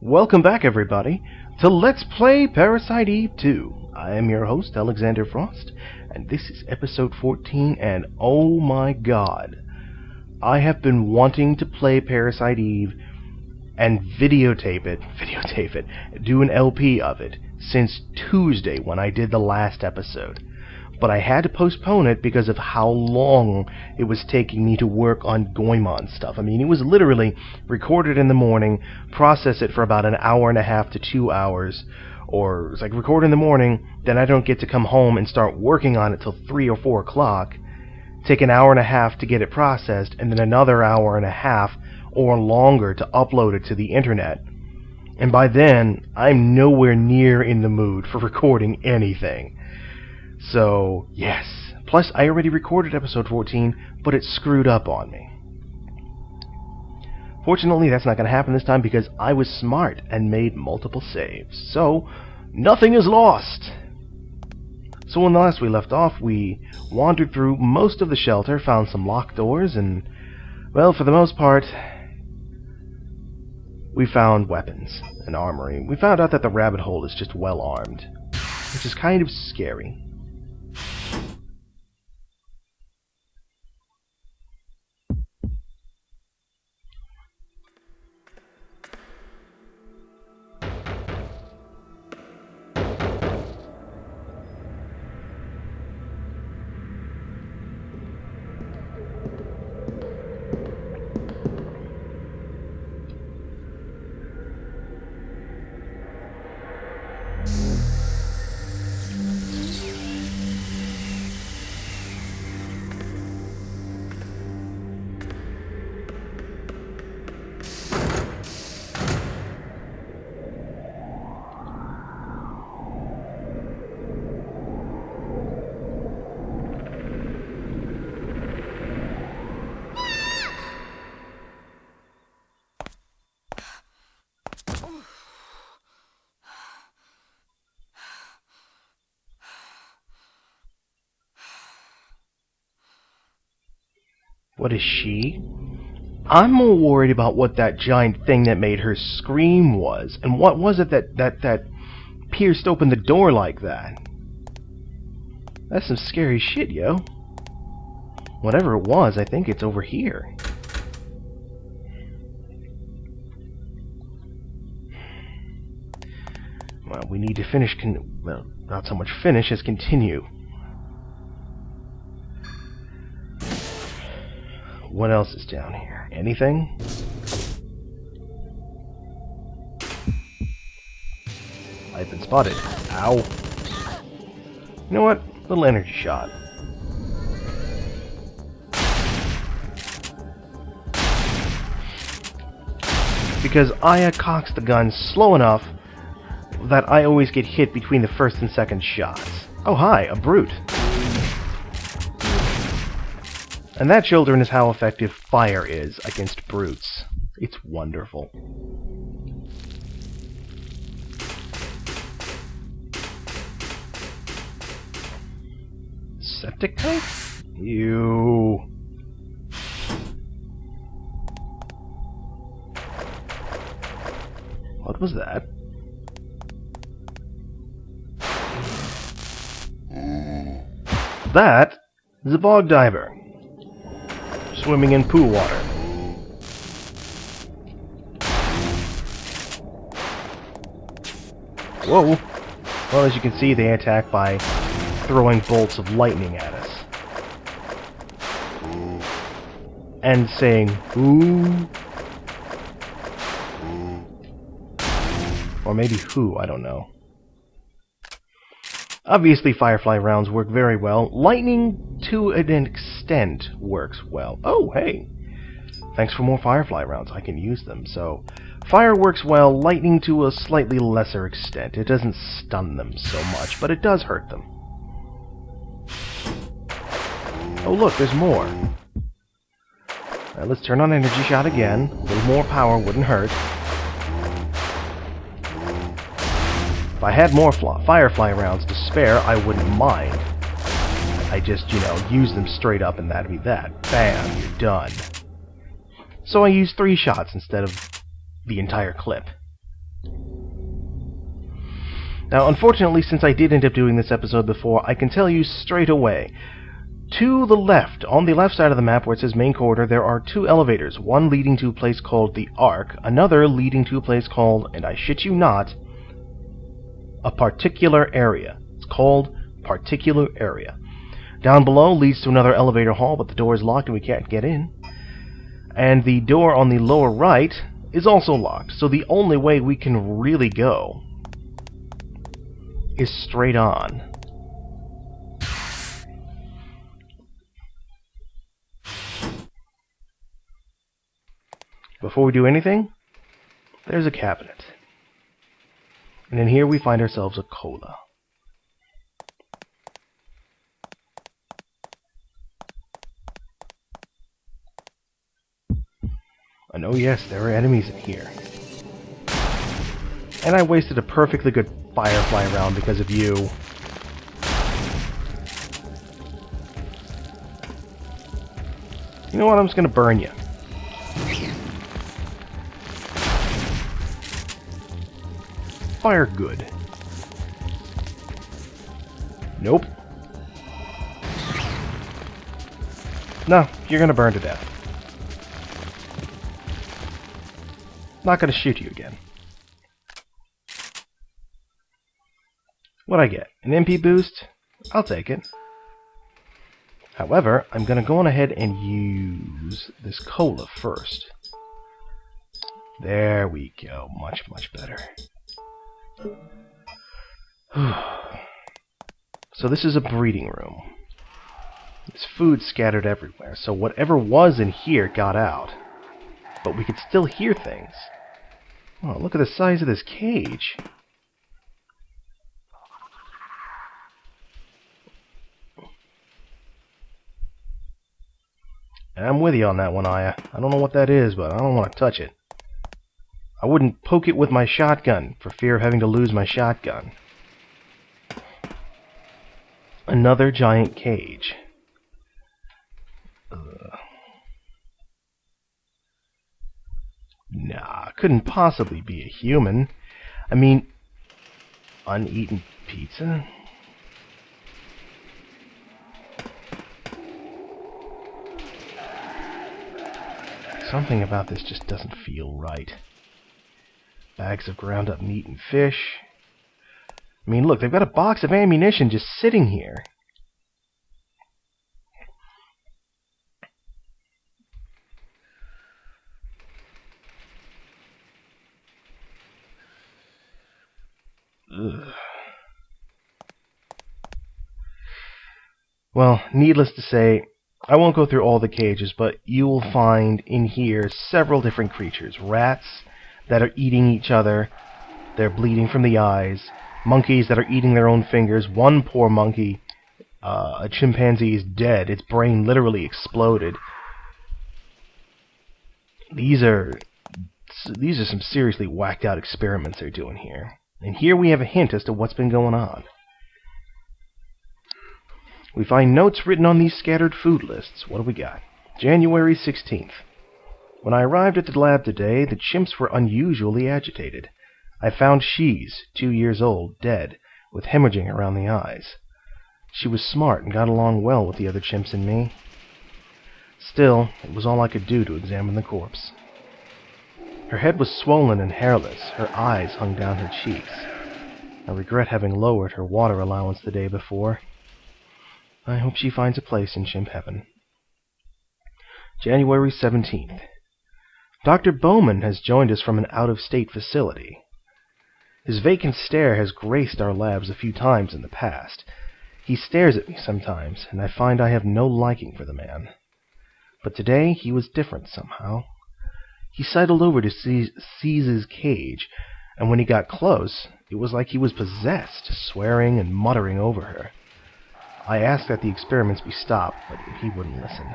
Welcome back, everybody, to Let's Play Parasite Eve 2. I am your host, Alexander Frost, and this is episode 14, and oh my god, I have been wanting to play Parasite Eve and videotape it, do an LP of it, since Tuesday when I did the last episode. But I had to postpone it because of how long it was taking me to work on Goemon stuff. I mean, it was literally recorded in the morning, process it for about an hour and a half to 2 hours, or it's like record in the morning, then I don't get to come home and start working on it till 3 or 4 o'clock, take an hour and a half to get it processed, and then another hour and a half or longer to upload it to the internet. And by then, I'm nowhere near in the mood for recording anything. So, yes. Plus, I already recorded episode 14, but it screwed up on me. Fortunately, that's not going to happen this time because I was smart and made multiple saves. So, nothing is lost! So when last we left off, we wandered through most of the shelter, found some locked doors, and, well, for the most part, we found weapons and armory. We found out that the rabbit hole is just well armed, which is kind of scary. What is she? I'm more worried about what that giant thing that made her scream was. And what was it that pierced open the door like that? That's some scary shit, yo. Whatever it was, I think it's over here. Well, we need to finish, well, not so much finish as continue. What else is down here? Anything? I've been spotted. Ow. You know what? Little energy shot. Because I cocks the gun slow enough that I always get hit between the first and second shots. Oh hi, a brute. And that, children, is how effective fire is against brutes. It's wonderful. Septic tank? Ew. What was that? That is a bog diver. Swimming in poo water. Whoa! Well, as you can see, they attack by throwing bolts of lightning at us. And saying, "Ooh." Or maybe who, I don't know. Obviously, Firefly rounds work very well. Lightning, to an extent, works well. Oh, hey! Thanks for more Firefly rounds. I can use them. So, fire works well, lightning to a slightly lesser extent. It doesn't stun them so much, but it does hurt them. Oh, look, there's more. Let's turn on energy shot again. A little more power wouldn't hurt. If I had more Firefly rounds to spare, I wouldn't mind. I just, use them straight up and that'd be that. Bam, you're done. So I used 3 shots instead of the entire clip. Now, unfortunately, since I did end up doing this episode before, I can tell you straight away. To the left, on the left side of the map where it says main corridor, there are two elevators, one leading to a place called the Ark, another leading to a place called, and I shit you not, a particular area. It's called particular area. Down below leads to another elevator hall, but the door is locked and we can't get in. And the door on the lower right is also locked, so the only way we can really go is straight on. Before we do anything, there's a cabinet. And in here we find ourselves a cola. And oh yes, there are enemies in here. And I wasted a perfectly good firefly round because of you. You know what, I'm just gonna burn you. Fire good. Nope. No, you're gonna burn to death. Not gonna shoot you again. What'd I get? An MP boost? I'll take it. However, I'm gonna go on ahead and use this cola first. There we go. Much, much better. So this is a breeding room. There's food scattered everywhere, so whatever was in here got out. But we could still hear things. Oh, look at the size of this cage. I'm with you on that one, Aya. I don't know what that is, but I don't want to touch it. I wouldn't poke it with my shotgun for fear of having to lose my shotgun. Another giant cage. Nah, couldn't possibly be a human. I mean, uneaten pizza? Something about this just doesn't feel right. Bags of ground up meat and fish. I mean, look, they've got a box of ammunition just sitting here. Ugh. Well, needless to say, I won't go through all the cages, but you will find in here several different creatures. Rats that are eating each other. They're bleeding from the eyes. Monkeys that are eating their own fingers. One poor monkey, a chimpanzee, is dead. Its brain literally exploded. These are some seriously whacked out experiments they're doing here. And here we have a hint as to what's been going on. We find notes written on these scattered food lists. What do we got? January 16th. When I arrived at the lab today, the chimps were unusually agitated. I found She's, 2 years old, dead, with hemorrhaging around the eyes. She was smart and got along well with the other chimps and me. Still, it was all I could do to examine the corpse. Her head was swollen and hairless. Her eyes hung down her cheeks. I regret having lowered her water allowance the day before. I hope she finds a place in chimp heaven. January 17th. Dr. Bowman has joined us from an out-of-state facility. His vacant stare has graced our labs a few times in the past. He stares at me sometimes, and I find I have no liking for the man. But today he was different somehow. He sidled over to seize his cage, and when he got close, it was like he was possessed, swearing and muttering over her. I asked that the experiments be stopped, but he wouldn't listen.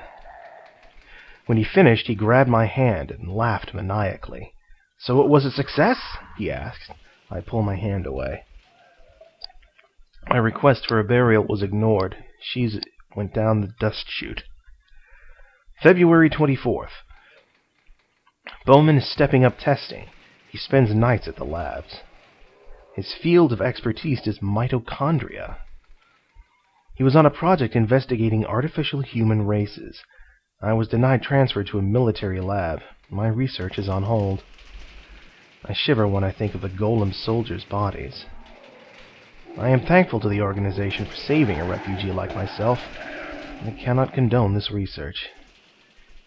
When he finished, he grabbed my hand and laughed maniacally. "So it was a success?" he asked. I pulled my hand away. My request for a burial was ignored. She went down the dust chute. February 24th. Bowman is stepping up testing. He spends nights at the labs. His field of expertise is mitochondria. He was on a project investigating artificial human races. I was denied transfer to a military lab. My research is on hold. I shiver when I think of the golem soldiers' bodies. I am thankful to the organization for saving a refugee like myself. I cannot condone this research.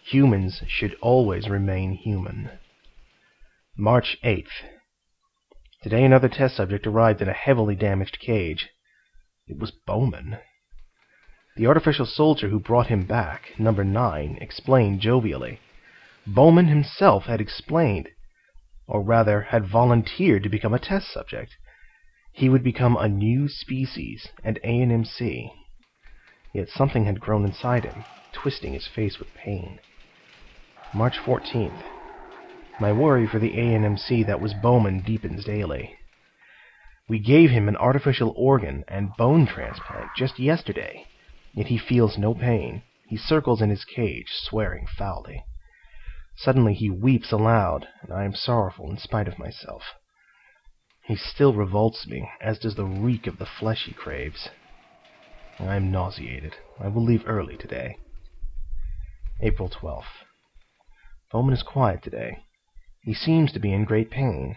Humans should always remain human. March 8th. Today another test subject arrived in a heavily damaged cage. It was Bowman. The artificial soldier who brought him back, number 9, explained jovially. Bowman himself had explained, or rather had volunteered to become a test subject. He would become a new species, an ANMC. Yet something had grown inside him, twisting his face with pain. March 14th. My worry for the ANMC that was Bowman deepens daily. We gave him an artificial organ and bone transplant just yesterday, yet he feels no pain. He circles in his cage, swearing foully. Suddenly he weeps aloud, and I am sorrowful in spite of myself. He still revolts me, as does the reek of the flesh he craves. I am nauseated. I will leave early today. April 12th. Bowman is quiet today. He seems to be in great pain.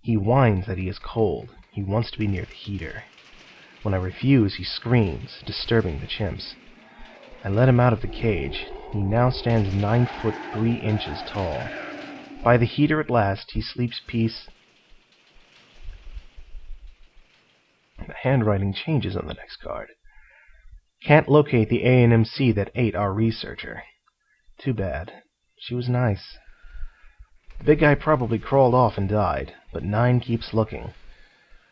He whines that he is cold. He wants to be near the heater. When I refuse, he screams, disturbing the chimps. I let him out of the cage. He now stands 9 foot 3 inches tall. By the heater at last, he sleeps peace. The handwriting changes on the next card. Can't locate the ANMC that ate our researcher. Too bad. She was nice. The big guy probably crawled off and died, but 9 keeps looking.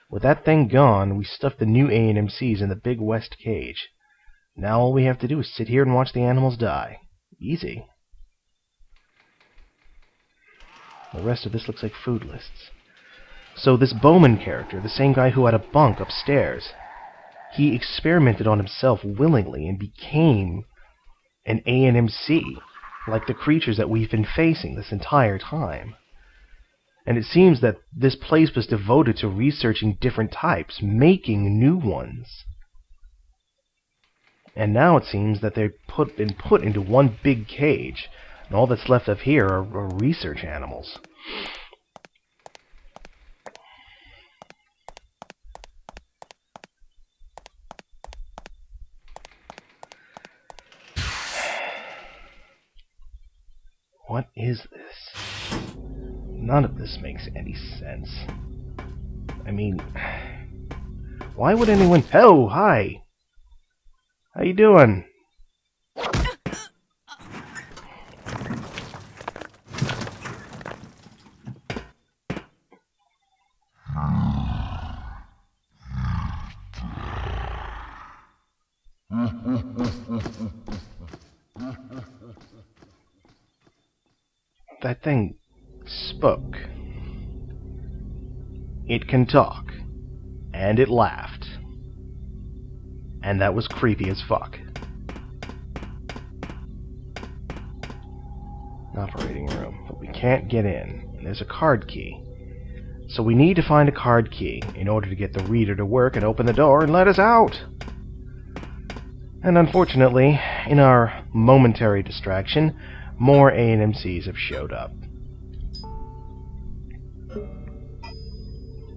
With that thing gone, we stuffed the new ANMCs in the big west cage. Now all we have to do is sit here and watch the animals die. Easy. The rest of this looks like food lists. So this Bowman character, the same guy who had a bunk upstairs, he experimented on himself willingly and became an ANMC, like the creatures that we've been facing this entire time. And it seems that this place was devoted to researching different types, making new ones. And now it seems that they've been put into one big cage, and all that's left of here are research animals. What is this? None of this makes any sense. I mean, why would anyone... Oh, hi! How you doing? That thing spoke. It can talk. And it laughed. And that was creepy as fuck. Operating room. But we can't get in. There's a card key. So we need to find a card key in order to get the reader to work and open the door and let us out. And unfortunately, in our momentary distraction, more ANMCs have showed up.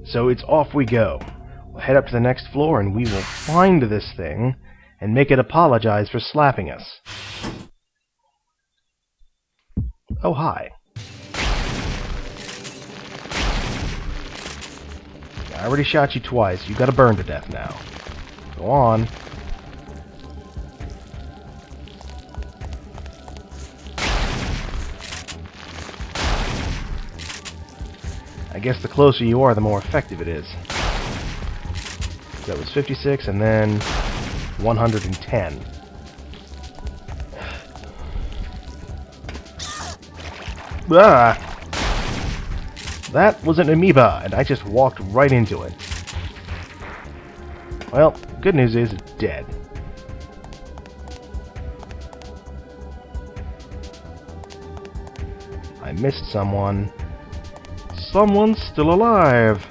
So it's off we go. We'll head up to the next floor and we will find this thing and make it apologize for slapping us. Oh, hi. I already shot you twice. You gotta burn to death now. Go on. I guess the closer you are, the more effective it is. That was 56, and then 110. Ah! That was an amoeba, and I just walked right into it. Well, good news is it's dead. I missed someone. someone's still alive.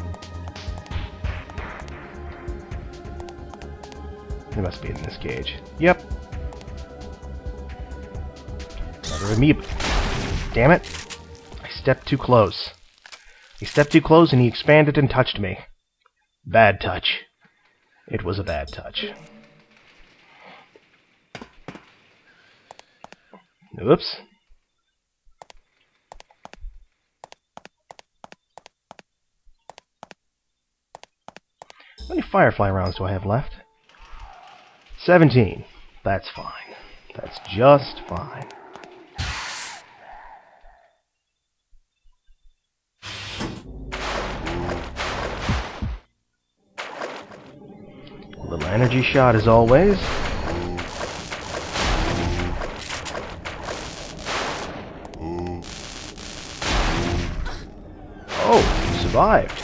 They must be in this cage. Yep. Another amoeba. Damn it. I stepped too close. He stepped too close and he expanded and touched me. Bad touch. It was a bad touch. Oops. How many Firefly rounds do I have left? 17. That's fine. That's just fine. A little energy shot as always. Oh, you survived.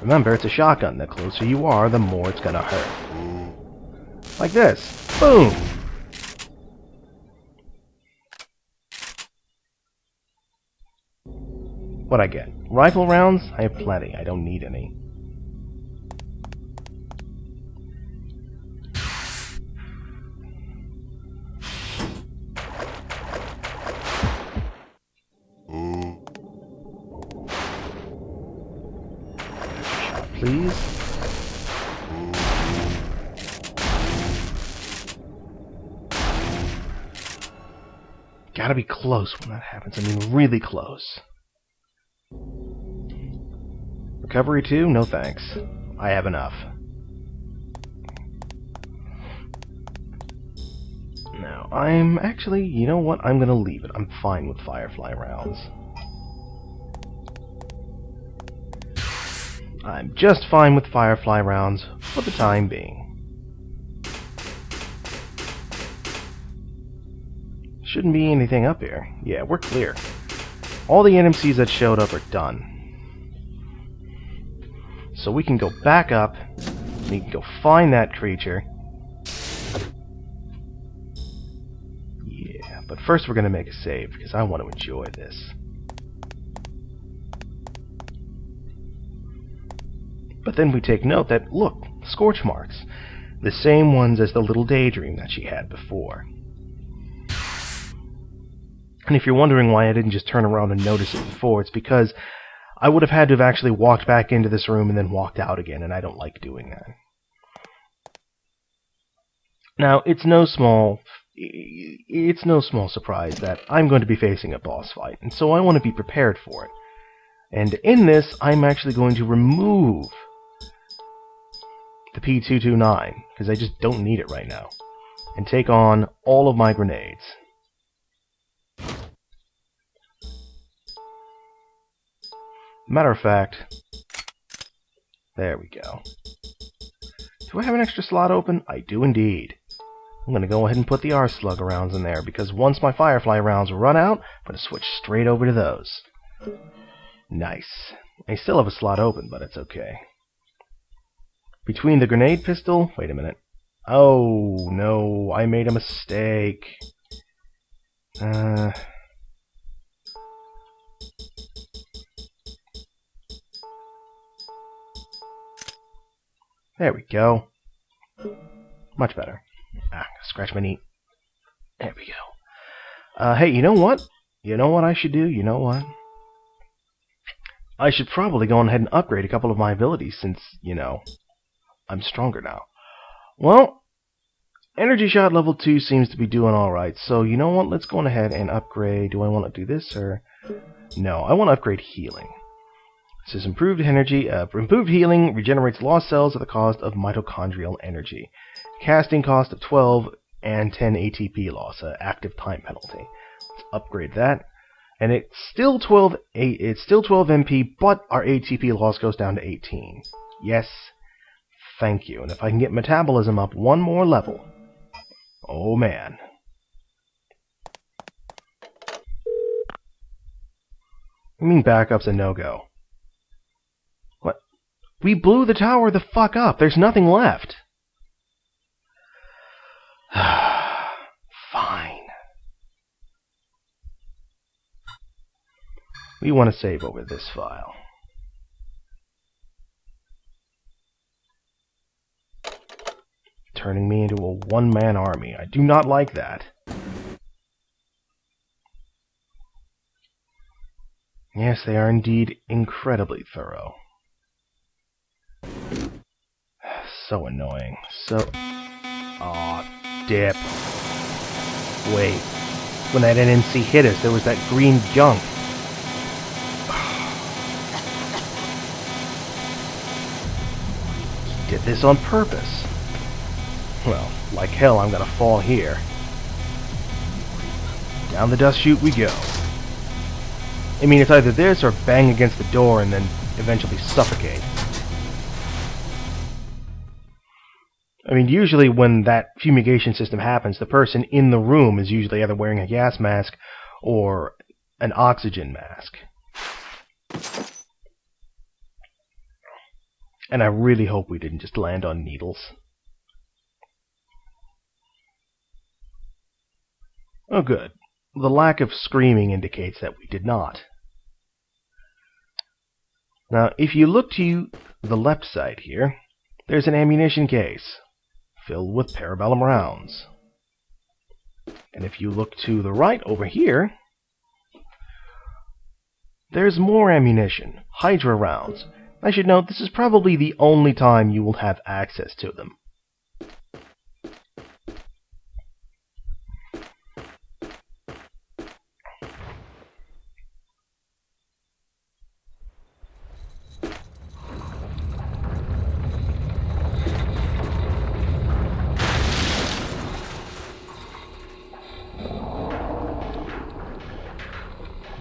Remember, it's a shotgun. The closer you are, the more it's gonna hurt. Like this. Boom! What'd I get? Rifle rounds? I have plenty. I don't need any. Shot, please. Gotta be close when that happens. I mean, really close. Recovery 2? No thanks. I have enough. Now, I'm actually, you know what? I'm gonna leave it. I'm fine with Firefly rounds. I'm just fine with Firefly rounds for the time being. Shouldn't be anything up here. Yeah, we're clear. All the NMCs that showed up are done. So we can go back up. We can go find that creature. Yeah, but first we're going to make a save, because I want to enjoy this. But then we take note that, look, scorch marks. The same ones as the little daydream that she had before. And if you're wondering why I didn't just turn around and notice it before, it's because I would have had to have actually walked back into this room and then walked out again, and I don't like doing that. Now, it's no small surprise that I'm going to be facing a boss fight, and so I want to be prepared for it. And in this, I'm actually going to remove the P229, because I just don't need it right now, and take on all of my grenades. Matter of fact, there we go. Do I have an extra slot open? I do indeed. I'm going to go ahead and put the R-Slug rounds in there, because once my Firefly rounds run out, I'm going to switch straight over to those. Nice. I still have a slot open, but it's okay. Between the grenade pistol... Wait a minute. Oh, no, I made a mistake. There we go. Much better. Scratch my knee. There we go. Hey, you know what? You know what I should do? You know what? I should probably go ahead and upgrade a couple of my abilities since, you know, I'm stronger now. Well, Energy Shot level 2 seems to be doing alright, so you know what? Let's go on ahead and upgrade. Do I want to do this, or... No, I want to upgrade Healing. It says improved energy, improved healing regenerates lost cells at the cost of mitochondrial energy. Casting cost of 12 and 10 ATP loss, active time penalty. Let's upgrade that. And it's still 12 MP, but our ATP loss goes down to 18. Yes, thank you. And if I can get metabolism up one more level, oh man. I mean backup's a no-go. What? We blew the tower the fuck up. There's nothing left. Fine. We want to save over this file. Turning me into a one-man army. I do not like that. Yes, they are indeed incredibly thorough. So annoying. So... Aw, dip. Wait. When that NNC hit us, there was that green gunk. He did this on purpose. Well, like hell, I'm gonna fall here. Down the dust chute we go. I mean, it's either this or bang against the door and then eventually suffocate. I mean, usually when that fumigation system happens, the person in the room is usually either wearing a gas mask or an oxygen mask. And I really hope we didn't just land on needles. Oh, good. The lack of screaming indicates that we did not. Now, if you look to the left side here, there's an ammunition case filled with parabellum rounds. And if you look to the right over here, there's more ammunition, Hydra rounds. I should note this is probably the only time you will have access to them.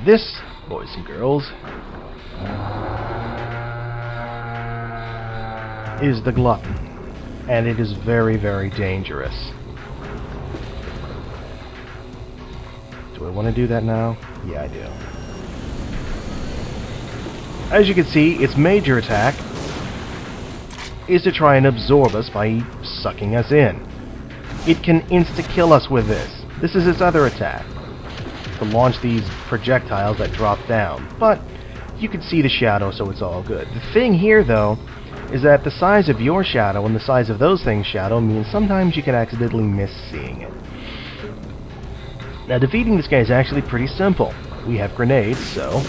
This, boys and girls, is the glutton, and it is very, very dangerous. Do I want to do that now? Yeah, I do. As you can see, its major attack is to try and absorb us by sucking us in. It can insta-kill us with this. This is its other attack, to launch these projectiles that drop down. But you can see the shadow, so it's all good. The thing here, though, is that the size of your shadow and the size of those things' shadow means sometimes you can accidentally miss seeing it. Now, defeating this guy is actually pretty simple. We have grenades, so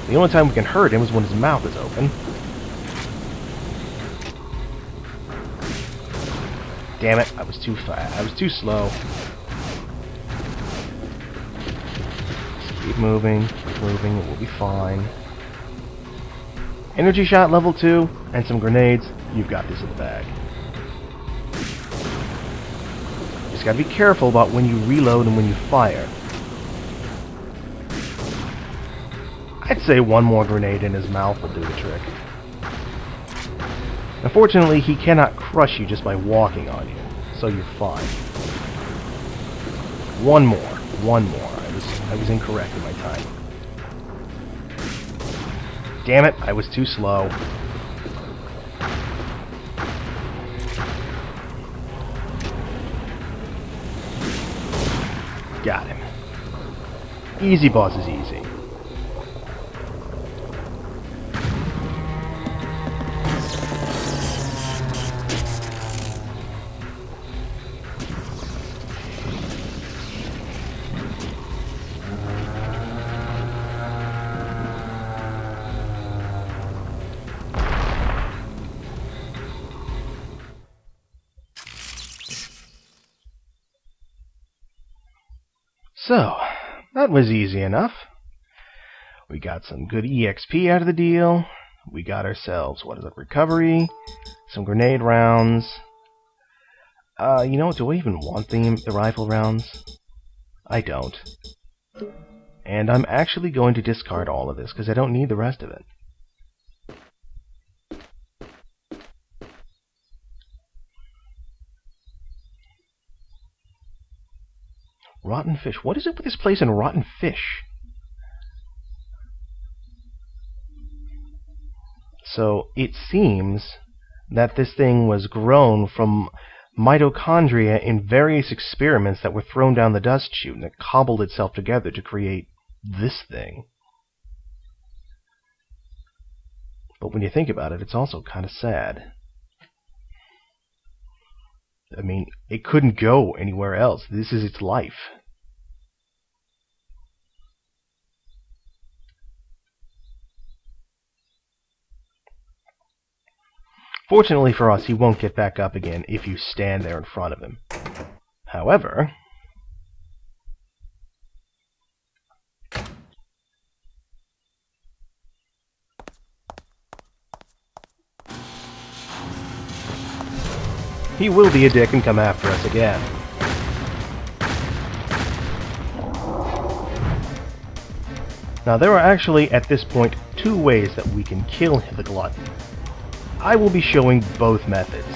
the only time we can hurt him is when his mouth is open. Damn it, I was too fast. I was too slow. Keep moving, it will be fine. Energy shot level 2, and some grenades, you've got this in the bag. Just gotta be careful about when you reload and when you fire. I'd say one more grenade in his mouth will do the trick. Unfortunately, he cannot crush you just by walking on you, so you're fine. One more. I was incorrect in my timing. Damn it, I was too slow. Got him. Easy, boss is easy. So, that was easy enough. We got some good EXP out of the deal. We got ourselves, what is it, recovery, some grenade rounds. You know what, do I even want the rifle rounds? I don't. And I'm actually going to discard all of this, because I don't need the rest of it. Rotten fish. What is it with this place and rotten fish? So, it seems that this thing was grown from mitochondria in various experiments that were thrown down the dust chute, and it cobbled itself together to create this thing. But when you think about it, it's also kind of sad. I mean, it couldn't go anywhere else. This is its life. Fortunately for us, he won't get back up again if you stand there in front of him. However, he will be a dick and come after us again. Now, there are actually, at this point, 2 ways that we can kill the glutton. I will be showing both methods.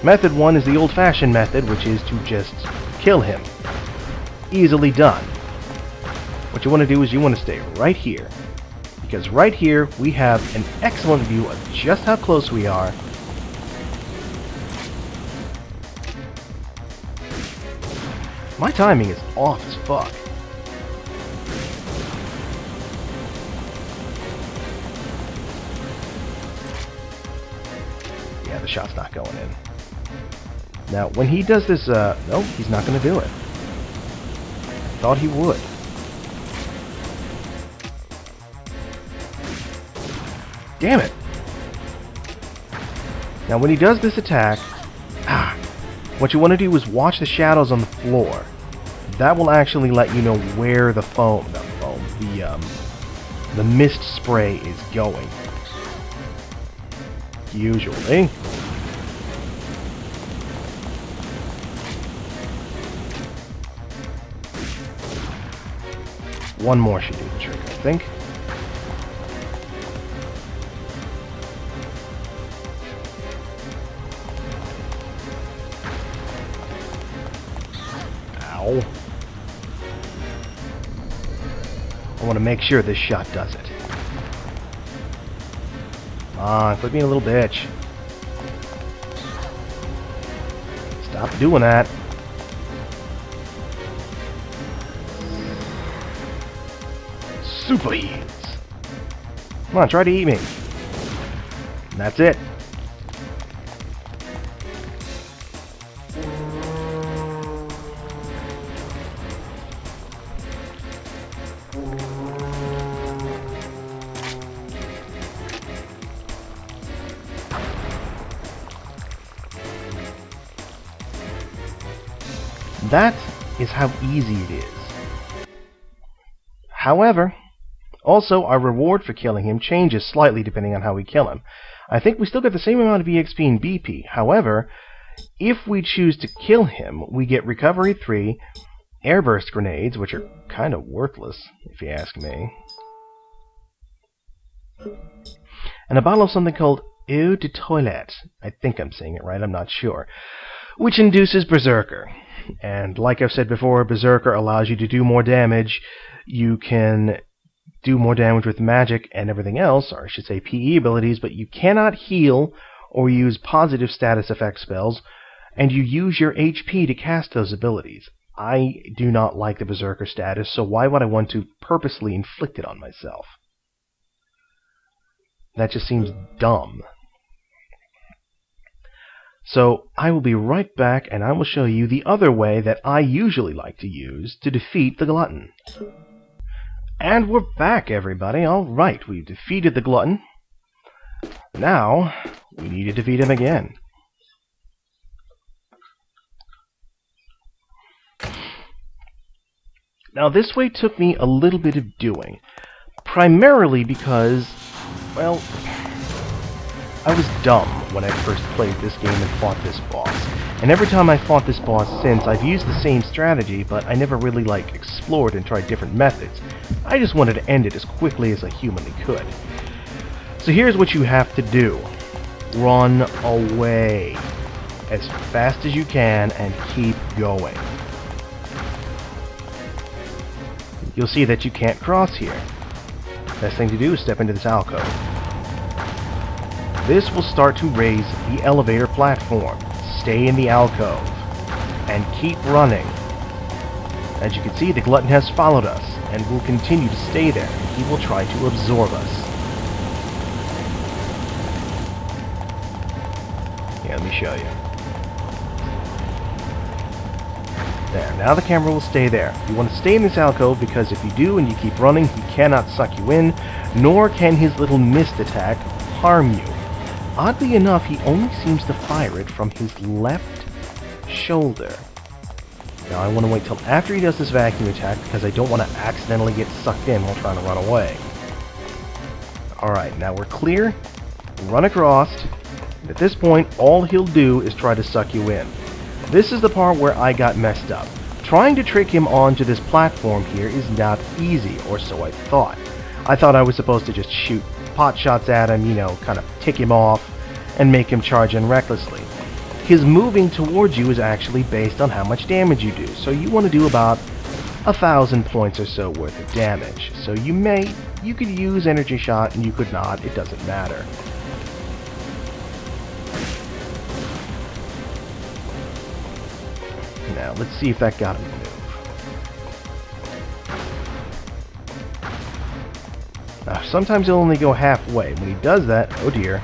Method 1 is the old-fashioned method, which is to just kill him. Easily done. What you want to do is you want to stay right here, because right here we have an excellent view of just how close we are. My timing is off as fuck. Yeah, the shot's not going in. Now, when he does this, no, he's not going to do it. I thought he would. Damn it! Now, when he does this attack, what you want to do is watch the shadows on the floor. That will actually let you know where the mist spray is going. Usually. One more should do the trick, I think. Ow. I want to make sure this shot does it. Come on, quit being a little bitch. Stop doing that. Super heats. Come on, try to eat me. And that's it. That is how easy it is. However, also our reward for killing him changes slightly depending on how we kill him. I think we still get the same amount of EXP and BP. However, if we choose to kill him, we get Recovery 3, Airburst Grenades, which are kind of worthless, if you ask me, and a bottle of something called Eau de Toilette. I think I'm saying it right, I'm not sure. Which induces Berserker. And like I've said before, Berserker allows you to do more damage. You can do more damage with magic and everything else, or I should say PE abilities, but you cannot heal or use positive status effect spells, and you use your HP to cast those abilities. I do not like the Berserker status, so why would I want to purposely inflict it on myself? That just seems dumb. So I will be right back, and I will show you the other way that I usually like to use to defeat the Glutton. And we're back, everybody. Alright, we've defeated the Glutton. Now, we need to defeat him again. Now, this way took me a little bit of doing. Primarily because, well, I was dumb when I first played this game and fought this boss. And every time I fought this boss since, I've used the same strategy, but I never really, explored and tried different methods. I just wanted to end it as quickly as I humanly could. So here's what you have to do. Run away as fast as you can and keep going. You'll see that you can't cross here. Best thing to do is step into this alcove. This will start to raise the elevator platform. Stay in the alcove and keep running. As you can see, the Glutton has followed us and will continue to stay there. He will try to absorb us. Here, let me show you. There, now the camera will stay there. You want to stay in this alcove because if you do and you keep running, he cannot suck you in, nor can his little mist attack harm you. Oddly enough, he only seems to fire it from his left shoulder. Now I want to wait till after he does this vacuum attack because I don't want to accidentally get sucked in while trying to run away. Alright, now we're clear. Run across. And at this point, all he'll do is try to suck you in. This is the part where I got messed up. Trying to trick him onto this platform here is not easy, or so I thought. I thought I was supposed to just shoot pot shots at him, you know, kind of tick him off, and make him charge in recklessly. His moving towards you is actually based on how much damage you do, so you want to do about 1,000 points or so worth of damage. So you could use energy shot and you could not, it doesn't matter. Now, let's see if that got him to move. Now, sometimes he'll only go halfway. When he does that, oh dear.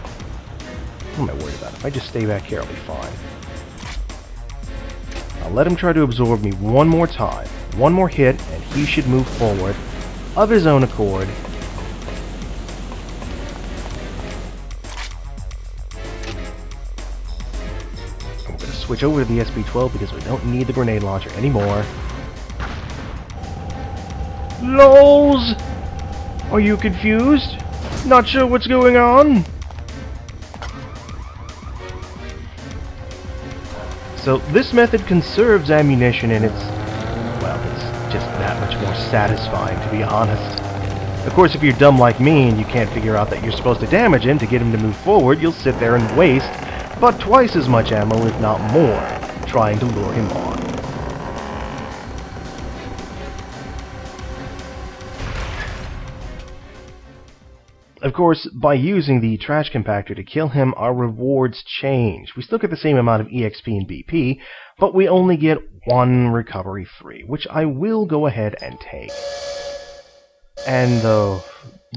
What am I worried about? If I just stay back here, I'll be fine. I'll let him try to absorb me one more time. One more hit, and he should move forward of his own accord. Switch over to the SP-12 because we don't need the grenade launcher anymore. LOLs! Are you confused? Not sure what's going on? So this method conserves ammunition and it's just that much more satisfying, to be honest. Of course, if you're dumb like me and you can't figure out that you're supposed to damage him to get him to move forward, you'll sit there and waste but twice as much ammo, if not more, trying to lure him on. Of course, by using the trash compactor to kill him, our rewards change. We still get the same amount of EXP and BP, but we only get 1 recovery free, which I will go ahead and take. And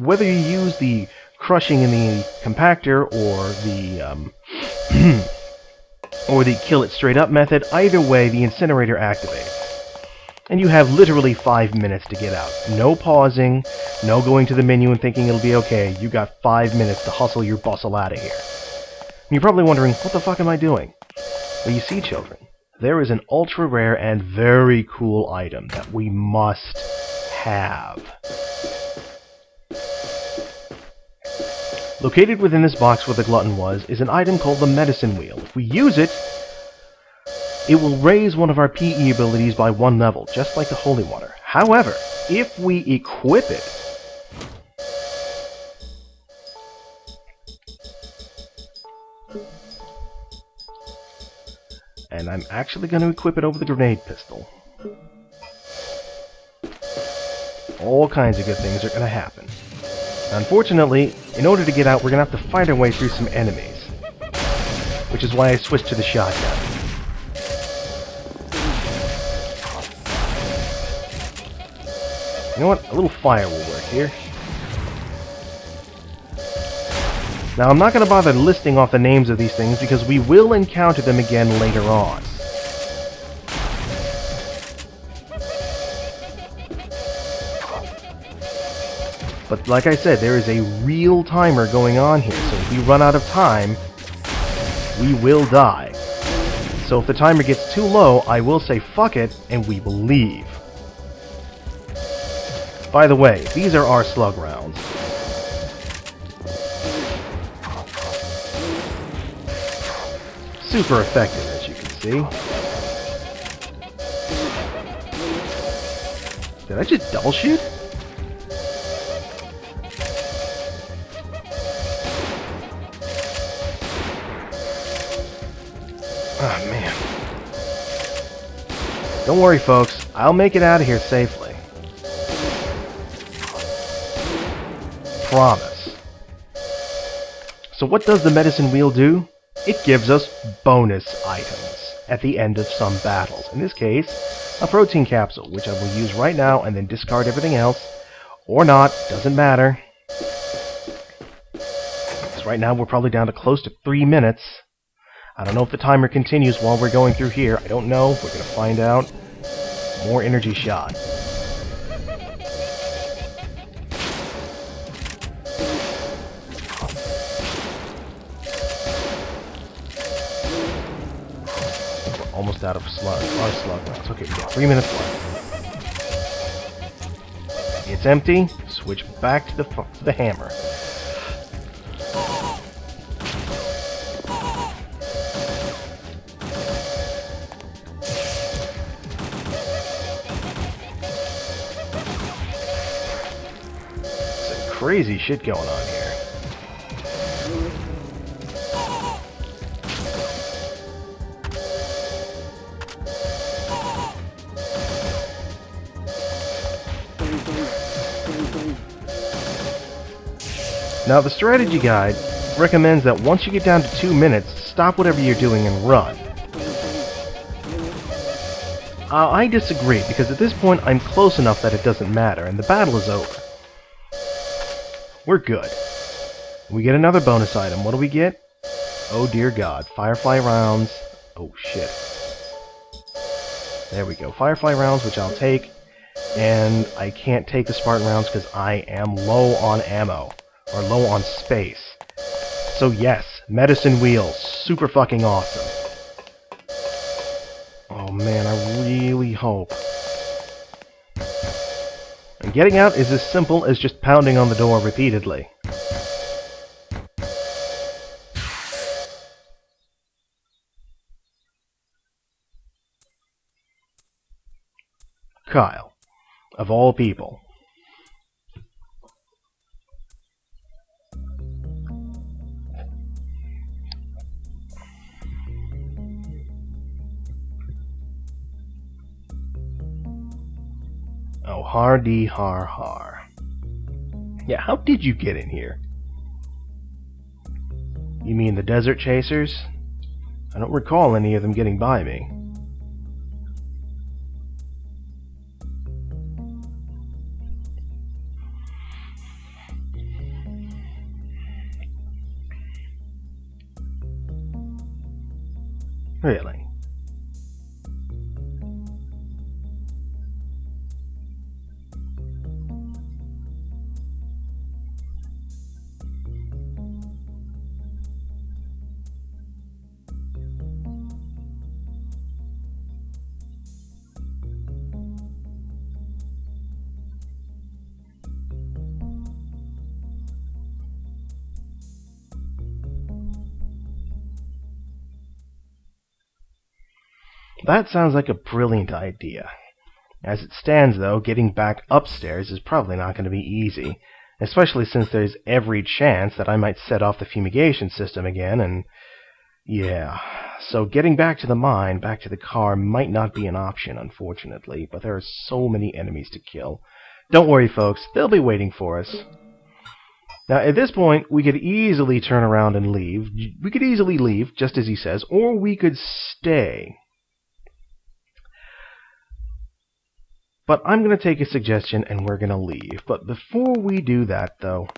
whether you use the crushing in the compactor or the or the kill it straight up method, either way the incinerator activates. And you have literally 5 minutes to get out. No pausing, no going to the menu and thinking it'll be okay. You got 5 minutes to hustle your bustle out of here. And you're probably wondering, what the fuck am I doing? Well, you see, children, there is an ultra rare and very cool item that we must have. Located within this box where the glutton was is an item called the medicine wheel. If we use it, it will raise one of our PE abilities by 1 level, just like the holy water. However, if we equip it, and I'm actually going to equip it over the grenade pistol, all kinds of good things are going to happen. Unfortunately, in order to get out, we're going to have to fight our way through some enemies, which is why I switched to the shotgun. You know what? A little fire will work here. Now, I'm not going to bother listing off the names of these things because we will encounter them again later on. But like I said, there is a real timer going on here, so if we run out of time, we will die. So if the timer gets too low, I will say fuck it, and we will leave. By the way, these are our slug rounds. Super effective, as you can see. Did I just double shoot? Oh, man. Don't worry, folks. I'll make it out of here safely. Promise. So what does the medicine wheel do? It gives us bonus items at the end of some battles. In this case, a protein capsule, which I will use right now and then discard everything else. Or not, doesn't matter. Because right now we're probably down to close to 3 minutes. I don't know if the timer continues while we're going through here. I don't know. We're going to find out. More energy shot. We're almost out of our slug rounds. Okay, we got 3 minutes left. It's empty. Switch back to the hammer. Some crazy shit going on here. Now, the strategy guide recommends that once you get down to 2 minutes, stop whatever you're doing and run. I disagree, because at this point I'm close enough that it doesn't matter, and the battle is over. We're good. We get another bonus item. What do we get? Oh dear God. Firefly rounds. Oh shit. There we go. Firefly rounds, which I'll take. And I can't take the Spartan rounds because I am low on ammo. Or low on space. So yes, medicine wheels. Super fucking awesome. Oh man, I really hope. And getting out is as simple as just pounding on the door repeatedly. Kyle, of all people. Oh, har-dee har-har. Yeah, how did you get in here? You mean the desert chasers? I don't recall any of them getting by me. Really? That sounds like a brilliant idea. As it stands, though, getting back upstairs is probably not going to be easy, especially since there's every chance that I might set off the fumigation system again, and yeah. So getting back to the mine, back to the car, might not be an option, unfortunately, but there are so many enemies to kill. Don't worry, folks, they'll be waiting for us. Now, at this point, we could easily turn around and leave. We could easily leave, just as he says, or we could stay. But I'm going to take a suggestion and we're going to leave. But before we do that, though,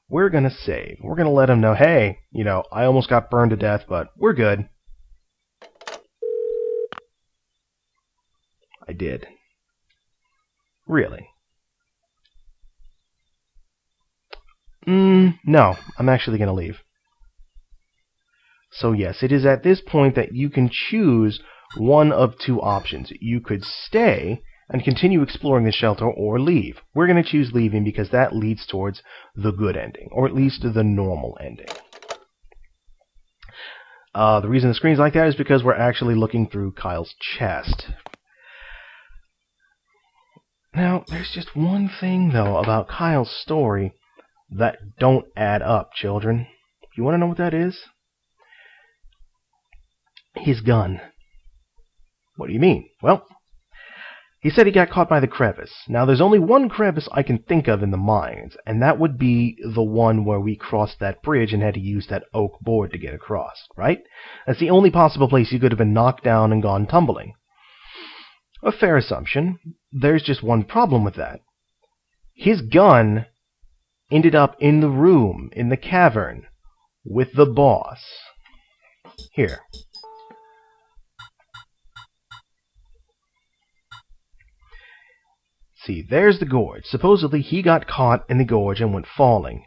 we're going to save. We're going to let him know, hey, you know, I almost got burned to death, but we're good. I did. Really? No, I'm actually going to leave. So yes, it is at this point that you can choose one of two options. You could stay and continue exploring the shelter, or leave. We're going to choose leaving because that leads towards the good ending, or at least the normal ending. The reason the screen's like that is because we're actually looking through Kyle's chest. Now, there's just one thing, though, about Kyle's story that don't add up, children. You want to know what that is? His gun. What do you mean? Well, he said he got caught by the crevice. Now, there's only one crevice I can think of in the mines, and that would be the one where we crossed that bridge and had to use that oak board to get across, right? That's the only possible place he could have been knocked down and gone tumbling. A fair assumption. There's just one problem with that. His gun ended up in the room, in the cavern, with the boss. Here. See, there's the gorge. Supposedly he got caught in the gorge and went falling.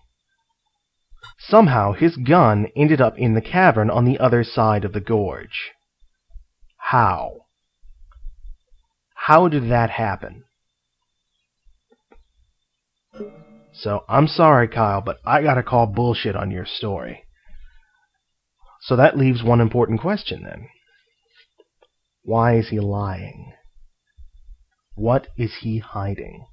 Somehow his gun ended up in the cavern on the other side of the gorge. How? How did that happen? So, I'm sorry, Kyle, but I gotta call bullshit on your story. So that leaves one important question then. Why is he lying? What is he hiding?